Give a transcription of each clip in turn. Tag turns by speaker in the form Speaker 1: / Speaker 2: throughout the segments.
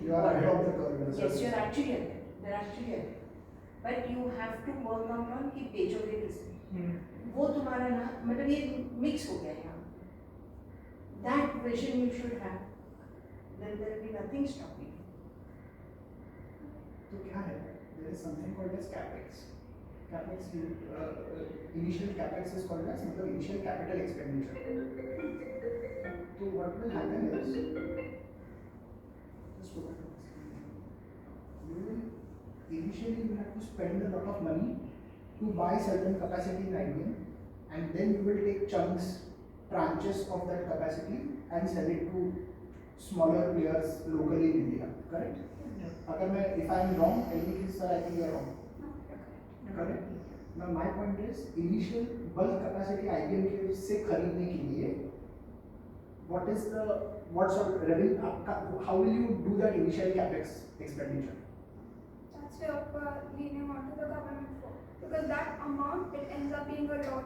Speaker 1: You are ahead of the curve.
Speaker 2: Yes, you are actually ahead. They're actually ahead. But you have to work on कि बेचोगे किसे. वो तुम्हारा ना मतलब ये mix हो गया यहाँ. That vision you should have. Then there will be nothing stopping you.
Speaker 1: तो क्या है? There is something called as capex. Capex, initial capex is called as मतलब initial capital expenditure. So what will happen is, just go back to this. Initially you have to spend a lot of money to buy certain capacity in IBM, and then you will take chunks, tranches of that capacity and sell it to smaller players locally in India. Correct? अगर मैं, if I am wrong, tell me sir, I think you are wrong. Correct? Now my point is, initial bulk capacity IBM के से खरीदने के लिए, what sort of revenue, how will you do that initial capex expenditure?
Speaker 3: That's your leaning onto the government for, because that amount, it ends up being a lot.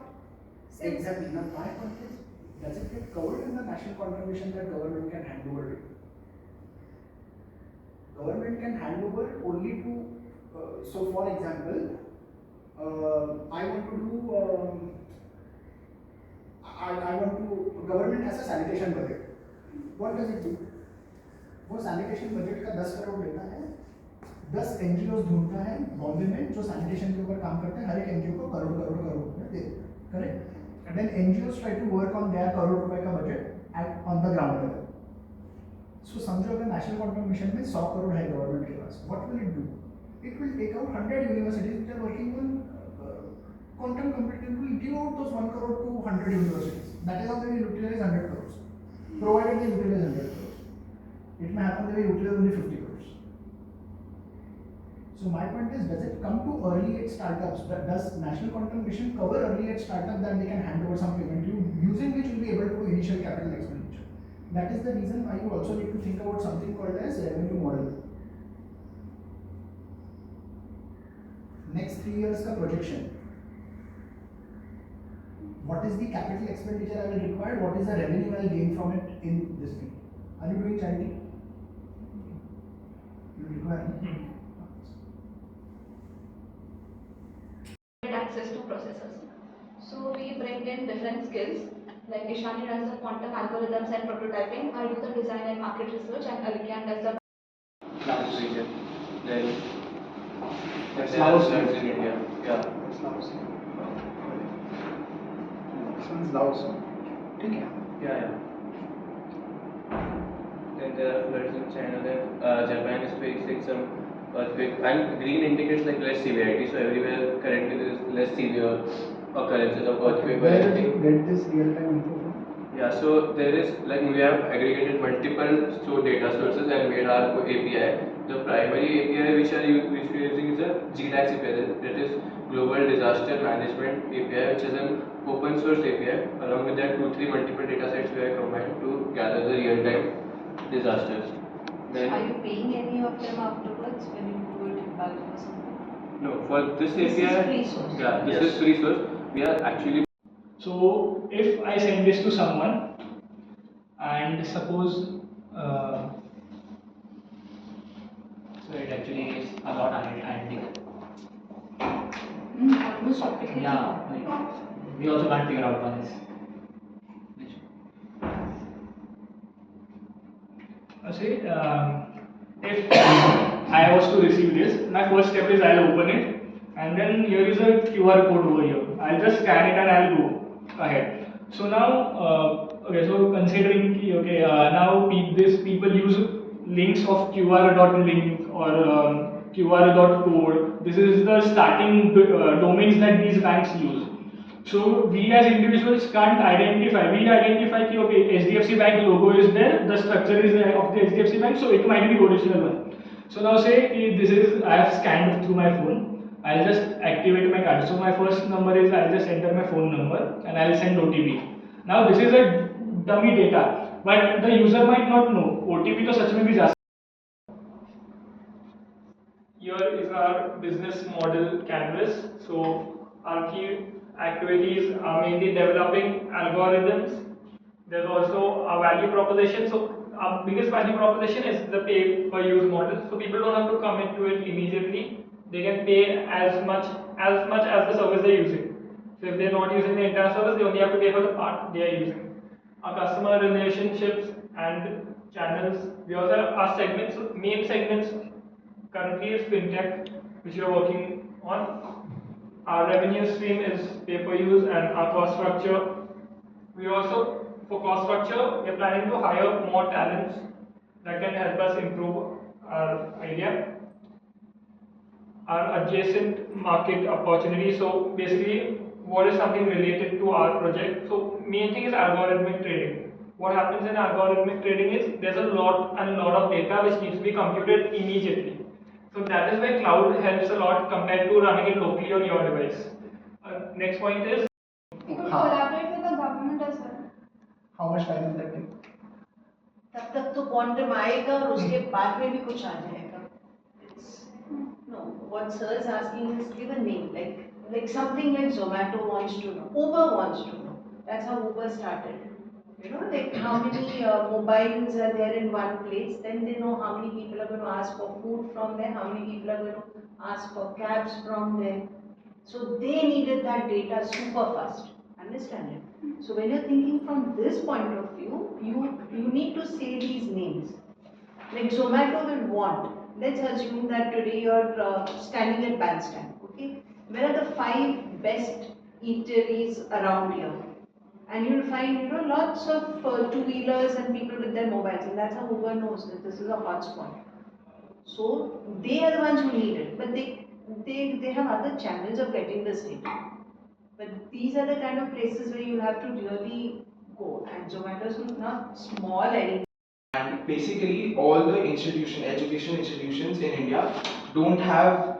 Speaker 1: Exactly. Now my point is, does it get covered in the national contribution that government can hand over to? Government can hand over only to, so for example, I want to do, I want to, government has a sanitation budget. What does it do? वो sanitation budget का 10 करोड़ लेता है, 10 NGOs ढूंढता है बॉम्बे में जो sanitation के ऊपर काम करते हैं, हर एक NGO को करोड़ रुपए दे, correct? And then NGOs try to work on their crore रुपए का budget on the ground level. So समझो अगर national contribution में 100 करोड़ है government के पास, what will it do? It will take out 100 universities which are working on quantum computing. It will give out those 1 crore to 100 universities. That is how they will utilize 100 crores. Provided they utilize 100 crores. It may happen they will utilize only 50 crores. So my point is, does it come to early age startups? Does National Quantum Mission cover early age startups that they can hand over some payment to, using which will be able to do initial capital expenditure? That is the reason why you also need to think about something called as revenue model. Next 3 years का projection. What is the capital expenditure I will require? What is the revenue I will gain from it in this thing? Are you doing charity? You require.
Speaker 4: Access to processors. So we bring in different skills. Like Ishani does the quantum algorithms and prototyping. I do the design and market research, and Alikyan does the
Speaker 5: Laos region. Then
Speaker 1: That's
Speaker 5: there are
Speaker 1: Laos
Speaker 5: labs in India. Yeah.
Speaker 1: That's Laos. This one's Laos. ठीक है.
Speaker 5: Yeah. Then there are floods in China. Then Japan is facing some earthquake. And green indicates like less severity. So everywhere currently there is less severe occurrences of earthquake.
Speaker 1: Where did you get this real-time info from?
Speaker 5: Yeah, so there is like we have aggregated multiple data sources and made our API. The primary API which we are using is a GDAX API, that is Global Disaster Management API, which is an open source API. Along with that, 2-3 multiple data sets we have combined to gather the real-time disasters. Then,
Speaker 2: are you paying any of them afterwards when you do it in bulk or something?
Speaker 5: No, for this API,
Speaker 2: is free source.
Speaker 5: Yeah, this is free source. We are actually.
Speaker 6: So if I send this to someone, and suppose, so it actually is a lot analytic.
Speaker 2: Almost optically.
Speaker 6: Yeah, like, we also can't figure out on this. Say, if I was to receive this, my first step is I'll open it, and then here is a QR code over here. I'll just scan it and I'll go ahead. So now, okay, so considering, okay, now people use links of QR.link or QR.code. This is the starting domains that these banks use. So we as individuals can't identify. We identify that okay, HDFC Bank logo is there, the structure is of the HDFC Bank, so it might be the original one. So now say this is I have scanned through my phone. I'll just activate my card. So my first number is I'll just enter my phone number and I'll send OTP. Now this is a dummy data, but the user might not know. OTP to such में भी जा. Here is our business model canvas. So our key activities are mainly developing algorithms. There's also a value proposition. So our biggest value proposition is the pay per use model. So people don't have to commit to it immediately. They can pay as much as the service they're using. So if they're not using the entire service, they only have to pay for the part they are using. Our customer relationships and channels. We also have our segments. Main segments currently is fintech, which we are working on. Our revenue stream is pay per use, and our cost structure. We also, for cost structure, we are planning to hire more talents that can help us improve our idea. Our adjacent market opportunity. So basically, what is something related to our project? So main thing is algorithmic trading. What happens in algorithmic trading is there's a lot of data which needs to be computed immediately. So that is where cloud helps a lot compared to running it locally on your device. Next point is
Speaker 3: We could
Speaker 1: हाँ.
Speaker 3: collaborate with the government as well.
Speaker 1: How much time will that take?
Speaker 2: तब तक तो quantum आएगा और उसके बाद में भी कुछ आ जाएगा. No, what sir is asking is give a name, like something like Zomato wants to know, Uber wants to know. That's how Uber started. You know, like how many mobiles are there in one place. Then they know how many people are going to ask for food from there, how many people are going to ask for cabs from there. So they needed that data super fast. Understand it? So when you're thinking from this point of view, you need to say these names. Like Zomato will want. Let's assume that today you're standing at bandstand. Okay, where are the 5 best eateries around here? And you'll find lots of two-wheelers and people with their mobiles, and that's how Uber knows that this is a hotspot. So they are the ones who need it, but they have other channels of getting this data. But these are the kind of places where you have to really go. And Zomato is not small anymore.
Speaker 7: And basically, all the education institutions in India don't have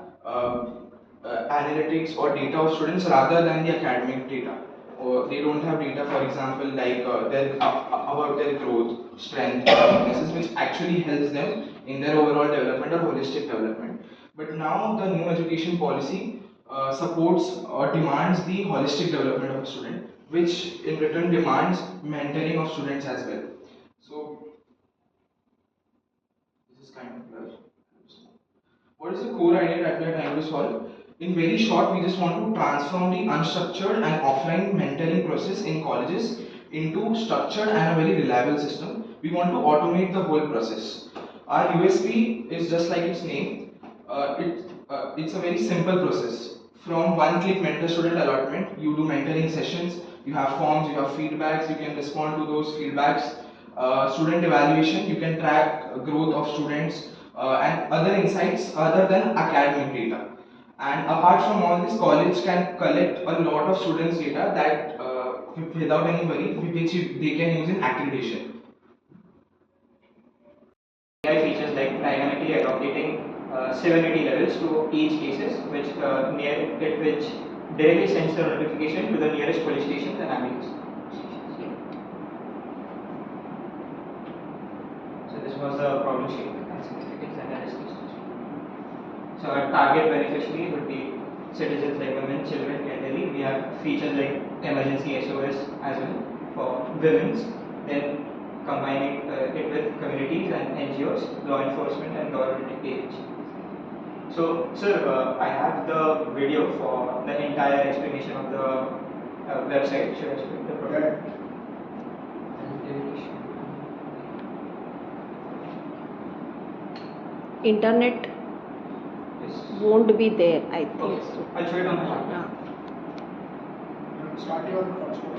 Speaker 7: analytics or data of students rather than the academic data. Or they don't have data, for example, like about their growth, strength, weaknesses, which actually helps them in their overall development or holistic development. But now the new education policy supports or demands the holistic development of a student, which in return demands mentoring of students as well. So this is kind of blur. What is the core idea that we are trying to solve? In very short, we just want to transform the unstructured and offline mentoring process in colleges into structured and a very reliable system. We want to automate the whole process. Our USP is just like its name. It's a very simple process. From one-click mentor-student allotment, you do mentoring sessions, you have forms, you have feedbacks, you can respond to those feedbacks. Student evaluation, you can track growth of students and other insights other than academic data. And apart from all this, college can collect a lot of students' data that without any worry, which they can use in accreditation.
Speaker 8: AI features like dynamically allocating severity levels to each cases, which directly sends the notification to the nearest police station and ambulance stations. So this was the problem statement and significance analysis. So our target beneficiary would be citizens like women, children, elderly. We have features like emergency SOS as well for women's. Then combining it with communities and NGOs, law enforcement and government agencies. So, sir, I have the video for the entire explanation of the website. Should I show the product?
Speaker 2: Internet
Speaker 8: Yes.
Speaker 2: won't be there, I think.
Speaker 8: Okay.
Speaker 2: So.
Speaker 8: I'll show it on the laptop.
Speaker 1: Start your hotspot.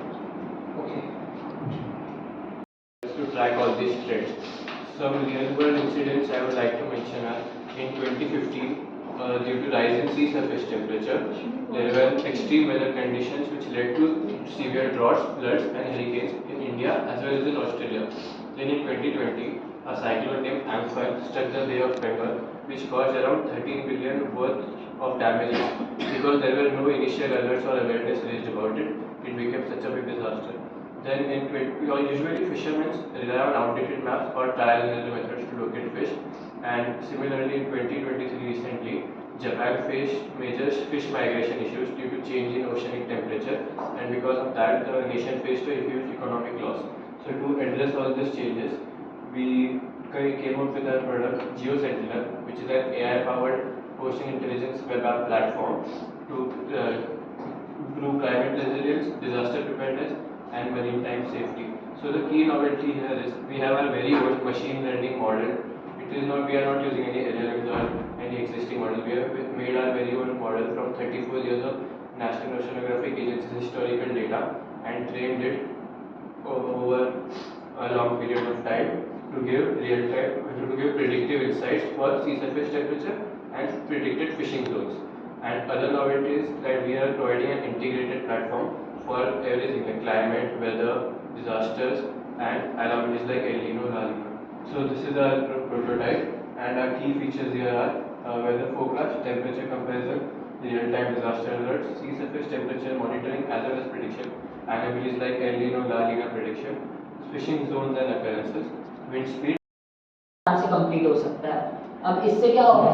Speaker 8: Okay.
Speaker 5: To track all these trends. Some real world incidents I would like to mention are in 2015, due to rise in sea surface temperature, there were extreme weather conditions which led to severe droughts, floods, and hurricanes in India as well as in Australia. Then in 2020, a cyclone named Amphan struck the Bay of Bengal, which caused around 13 billion worth of damages. Because there were no initial alerts or awareness raised about it, it became such a big disaster. Then usually fishermen rely on outdated maps or trial and error methods to locate fish. And similarly in 2023 recently, Japan faced major fish migration issues due to change in oceanic temperature, and because of that the nation faced a huge economic loss. So to address all these changes, we came up with a product, GeoSentinel, which is an AI-powered ocean intelligence web app platform to do climate resilience, disaster preparedness, and maritime safety. So the key novelty here is we have a very old machine learning model. It is not, we are not using any LLMs or any existing model. We have made our very own model from 34 years of National Oceanographic Agency's historical data and trained it over a long period of time to give predictive insights for sea surface temperature and predicted fishing zones. And other novelty is that we are providing an integrated platform for everything like climate, weather, disasters, and anomalies like El Nino, La Nina. So this is our prototype, and our key features here are weather forecast, temperature comparison, real-time disaster alerts, sea surface temperature monitoring as well as prediction, anomalies like El Nino, La Nina prediction, fishing zones and occurrences, wind speed.
Speaker 9: से complete हो सकता है। अब इससे क्या होगा,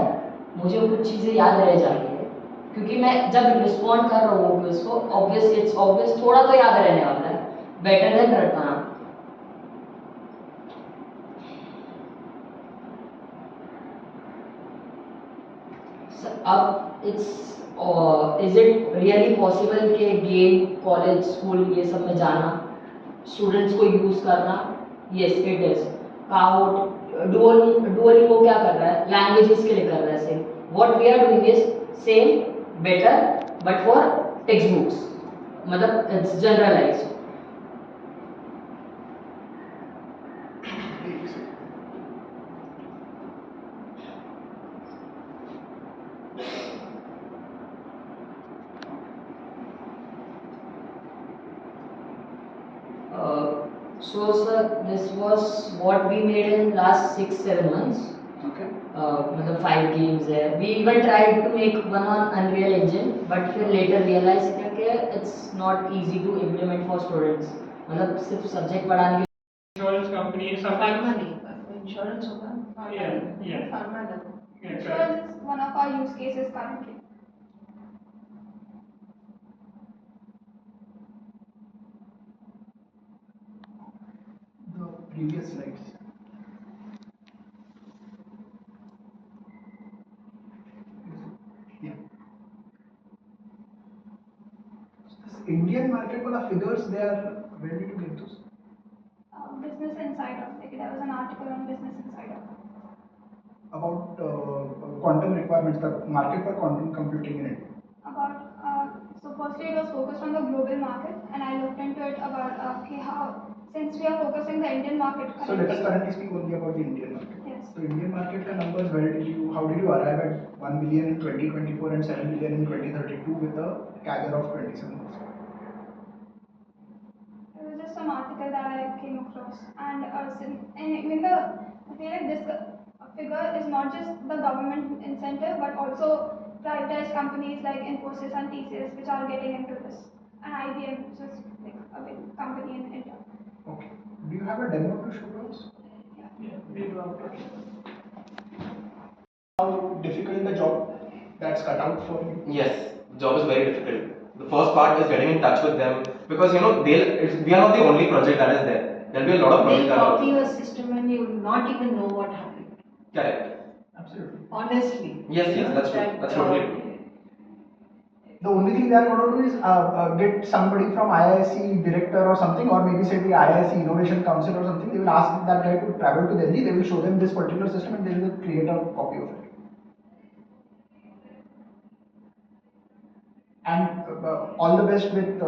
Speaker 9: मुझे कुछ चीज़ें याद रह जाएंगी क्योंकि मैं जब रिस्पॉन्ड कर रहा हूँ उसको इट्स ऑब्वियस थोड़ा तो याद रहने वाला है, बेटर देन रटना। अब इज इट रियली पॉसिबल कि गेम कॉलेज स्कूल ये सब में जाना, स्टूडेंट्स को यूज़ करना? Yes it is. Kahoot Duolingo क्या कर रहा है, लैंग्वेजेस के लिए कर रहा है same. What we are doing is same better but for text books, मतलब it's generalised. So sir, this was what we made in last 6-7 months.
Speaker 1: Okay.
Speaker 9: मतलब 5 games है. We even tried to make one on Unreal Engine, but फिर later realized कि it's not easy to implement for students. मतलब सिर्फ subject पढ़ाने के
Speaker 6: insurance company सब
Speaker 2: Pharma नहीं, insurance होगा, pharma
Speaker 6: Yeah,
Speaker 2: नहीं,
Speaker 6: yeah.
Speaker 2: pharma नहीं।
Speaker 6: Yeah, correct.
Speaker 3: Insurance is one of our use cases currently.
Speaker 1: The previous slides. Yeah. This Indian market वाला figures, they are, where did you get those?
Speaker 3: Business Insider. Like there was an article on Business Insider.
Speaker 1: About quantum requirements, the market for quantum computing in India.
Speaker 3: So firstly it was focused on the global market, and I looked into it about okay, how, since we are focusing the Indian market
Speaker 1: So
Speaker 3: currently.
Speaker 1: let us currently speak only about the Indian market.
Speaker 3: Yes.
Speaker 1: So Indian market ka numbers, how did you arrive at 1 billion in 2024 and 7 billion in 2032 with a CAGR of 27%?
Speaker 3: It was just an article that I came across, and even I feel like this figure is not just the government incentive, but also privatized companies like Infosys and TCS, which are getting into this, and IBM, which is like a big company in India.
Speaker 1: Okay. Do you have a demo to show us?
Speaker 6: Yeah, we do have to.
Speaker 1: How difficult the job that's cut out for you?
Speaker 7: Yes, job is very difficult. The first part is getting in touch with them because we are not the only project that is there. There'll be a lot of projects
Speaker 2: They'll
Speaker 7: that
Speaker 2: copy your system and you will not even know what happened.
Speaker 7: Correct.
Speaker 1: Absolutely.
Speaker 2: Honestly.
Speaker 7: Yes, that's true. That's totally true.
Speaker 1: The only thing they are going to do is get somebody from IISc director or something, or maybe say the IISc Innovation Council or something. They will ask that guy to travel to Delhi. They will show them this particular system and they will create a copy of it. And all the best with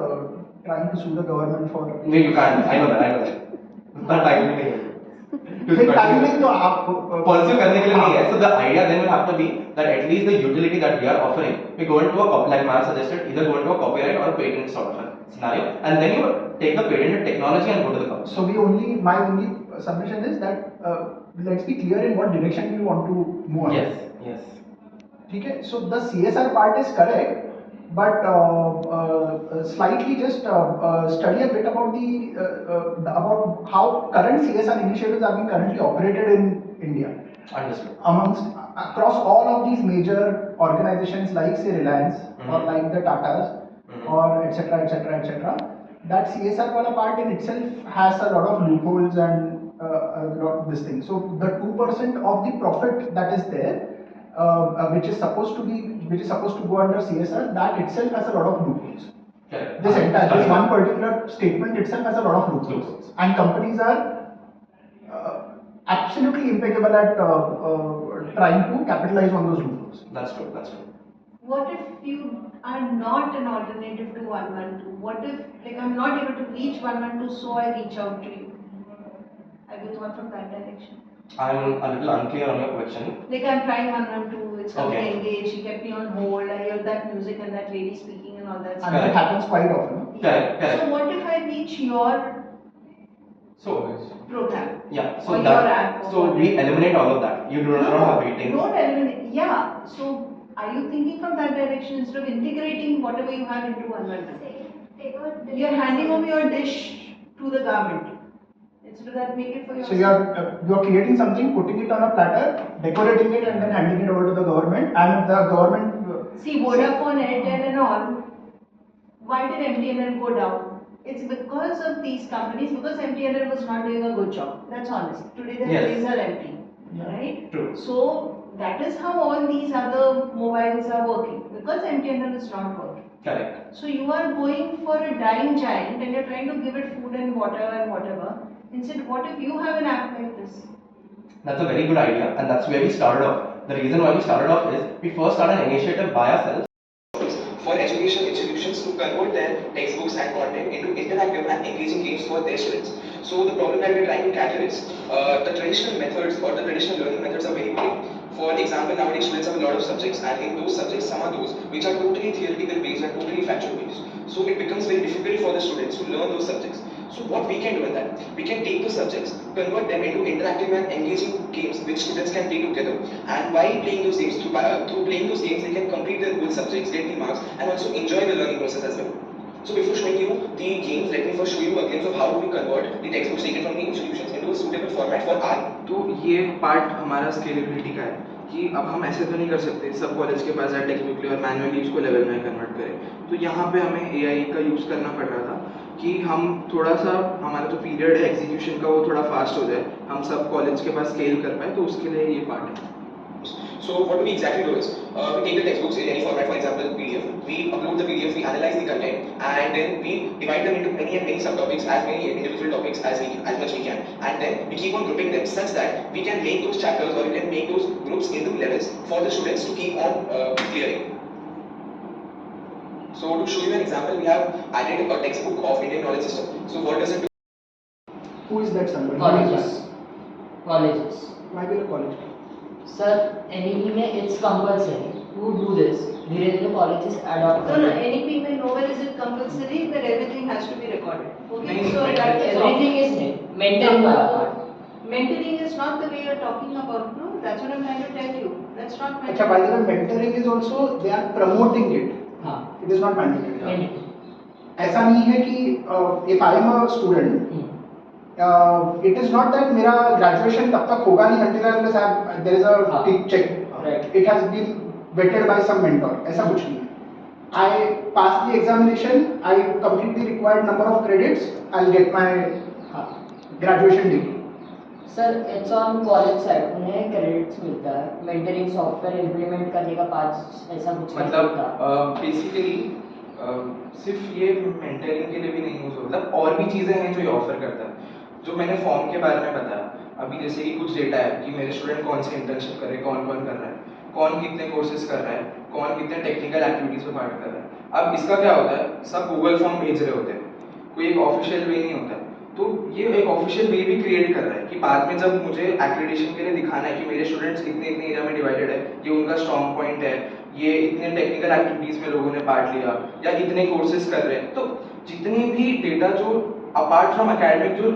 Speaker 1: trying to sue the government for.
Speaker 7: No, you can't. I know that. But time नहीं है.
Speaker 1: Timing तो आप
Speaker 7: Pursue करने के लिए नहीं है. So the idea then will have to be that at least the utility that we are offering, we go into a like Mark suggested, either go into a copyright or a patent sort of a scenario, and then you take the patented technology and go to the government.
Speaker 1: So my only submission is that let's be clear in what direction we want to move.
Speaker 7: Yes.
Speaker 1: Okay, so the CSR part is correct, but slightly just study a bit about about how current CSR initiatives are being currently operated in India.
Speaker 7: Understood.
Speaker 1: Across all of these major organizations like say Reliance or like the Tatas or etc. That CSR wala part in itself has a lot of loopholes and this thing. So the 2% of the profit that is there, which is supposed to go under CSR, that itself has a lot of loopholes.
Speaker 7: Correct.
Speaker 1: This one particular statement itself has a lot of loopholes, and companies are absolutely impeccable at trying to capitalize on those loopholes.
Speaker 7: That's true. That's true.
Speaker 2: What if you are not an alternative to 112? What if, like, I'm not able to reach 112, so I reach out to you? Have you thought from that direction?
Speaker 7: I'm a little unclear on your question.
Speaker 2: Like, I'm trying 112, it's coming
Speaker 7: Okay.
Speaker 2: engaged, she kept me on hold, I heard that music and that lady speaking and all that
Speaker 1: And
Speaker 2: stuff.
Speaker 1: that happens quite often.
Speaker 7: Correct, correct.
Speaker 2: So what if I reach your
Speaker 7: So,
Speaker 2: program?
Speaker 7: yeah,
Speaker 2: Or
Speaker 7: so
Speaker 2: your
Speaker 7: that,
Speaker 2: app or
Speaker 7: so we
Speaker 2: whatever?
Speaker 7: eliminate all of that. You do not have waiting.
Speaker 2: Don't eliminate, yeah. So are you thinking from that direction instead of integrating whatever you have into 112? You're handing over your dish to the government. Instead of that, make it for yourself.
Speaker 1: So you're creating something, putting it on a platter, decorating it, and then handing it over to the government, and the government.
Speaker 2: See, Vodafone, Airtel, and all. Why did MTNL go down? It's because of these companies, because MTNL was not doing a good job. That's honest. Today their
Speaker 7: Yes.
Speaker 2: plays are empty,
Speaker 1: Yeah.
Speaker 2: right?
Speaker 7: True.
Speaker 2: So that is how all these other mobiles are working, because MTNL is not working.
Speaker 7: Correct.
Speaker 2: So you are going for a dying giant and you're trying to give it food and water and whatever. Instead, what if you have an app like this?
Speaker 7: That's a very good idea, and that's where we started off. The reason why we started off is we first started an initiative by ourselves for education institutions to convert their textbooks and content into interactive and engaging games for their students. So the problem that we're trying to tackle is the traditional methods or the traditional learning methods are very boring. For example, nowadays students have a lot of subjects, and in those subjects, some are those which are totally theoretical based and totally factual based. So it becomes very difficult for the students to learn those subjects. So what we can do in that, we can take the subjects, convert them into interactive and engaging games which students can play together. And while playing those games, through playing those games, they can complete their whole subjects, get the marks, and also enjoy the learning process as well. So before showing you the games, let me first show you a glimpse of how do we convert the textbooks taken from the institutions into a suitable format for our.
Speaker 10: तो ये part हमारा scalability का है कि अब हम ऐसे तो नहीं कर सकते सब कॉलेज के पास है टेक्स्ट बुक और मैनुअली उसको लेवल में कन्वर्ट करें। तो यहाँ पे हमें एआई का यूज़ करना पड़ रहा था कि हम थोड़ा सा हमारा जो पीरियड है एग्जीक्यूशन का वो थोड़ा फास्ट हो जाए, हम सब कॉलेज के पास स्केल कर पाए, तो उसके लिए ये पार्ट है।
Speaker 7: So what do we exactly do is, we take the textbooks in any format, for example PDF, we upload the PDF, we analyze the content, and then we divide them into many and many subtopics, as many individual topics as much we can, and then we keep on grouping them such that we can make those chapters or we can make those groups into levels for the students to keep on clearing. So to show you an example, we have added a textbook of Indian knowledge system. So what does it do?
Speaker 1: Who is that somebody?
Speaker 9: Colleges. Colleges.
Speaker 1: Why will a college?
Speaker 9: Sir, NEP में it's compulsory to do this. धीरे धीरे colleges adopt
Speaker 2: No, NEP में nowhere is it compulsory that everything has to be recorded. Okay,
Speaker 10: नहीं,
Speaker 2: so that is
Speaker 9: everything is mentoring वाला part.
Speaker 2: Mentoring is not the way you're talking about, no? That's what I'm trying to tell you. That's not mentoring.
Speaker 1: अच्छा, by the way, mentoring is also they are promoting it.
Speaker 9: हाँ.
Speaker 1: It is not mandatory.
Speaker 9: Mentoring.
Speaker 1: ऐसा नहीं है कि if I am a student, it is not that मेरा graduation तब तक होगा नहीं until unless there is a tick check.
Speaker 9: Right.
Speaker 1: It has been vetted by some mentor. ऐसा कुछ नहीं है. I pass the examination, I complete the required number of credits, I'll get my graduation degree.
Speaker 9: Sir it's on college side, उन्हें credits मिलता है mentoring software implement करने का पास ऐसा कुछ
Speaker 10: मतलब बेसिकली सिर्फ ये मेंटरिंग के लिए भी नहीं यूज़ होता, मतलब और भी चीज़ें हैं जो ये ऑफर करता है। जो मैंने फॉर्म के बारे में बताया अभी, जैसे कि कुछ डेटा है कि मेरे स्टूडेंट कौन से इंटर्नशिप कर रहे हैं, कौन कौन कर रहा है, कौन कितने कोर्सेज कर रहा है, कौन कितने टेक्निकल एक्टिविटीज़ में पार्ट कर रहा है। अब इसका क्या होता है, सब गूगल फॉर्म भेज रहे होते हैं, कोई एक ऑफिशियल वे नहीं होता। तो ये एक ऑफिशियल वे भी क्रिएट कर रहा है कि बाद में जब मुझे एक्रेडिटेशन के लिए दिखाना है कि मेरे स्टूडेंट्स इतने इतने एरिया में डिवाइडेड है, ये उनका स्ट्रॉन्ग पॉइंट है, ये इतने टेक्निकल एक्टिविटीज़ में लोगों ने पार्ट लिया या इतने कोर्सेज कर रहे हैं, तो जितने भी डेटा जो अपार्ट फ्रॉम एकेडमिक जो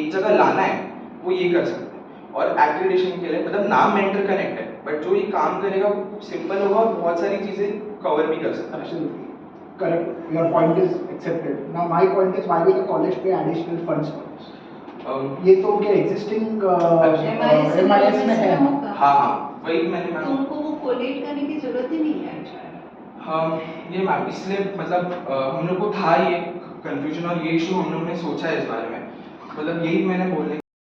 Speaker 10: एक जगह लाना है वो ये कर सकते हैं। और एक्रेडिटेशन के लिए मतलब नाम मेंटर कनेक्ट है, बट जो ये काम करेगा सिंपल होगा और बहुत सारी चीज़ें कवर भी कर सकता है।
Speaker 1: Absolutely. Correct. Your point is accepted. Now my point is, why will the college pay additional funds for this? ये तो क्या existing MIS में है?
Speaker 10: हाँ हाँ, वही मैंने मैम
Speaker 2: तुमको वो कोलेट करने की जरूरत ही नहीं है।
Speaker 10: हाँ ये मैम इसलिए मतलब हम लोग को था ये कंफ्यूजन और ये इशू हम लोग ने सोचा है इस बारे में, मतलब यही मैंने बोलने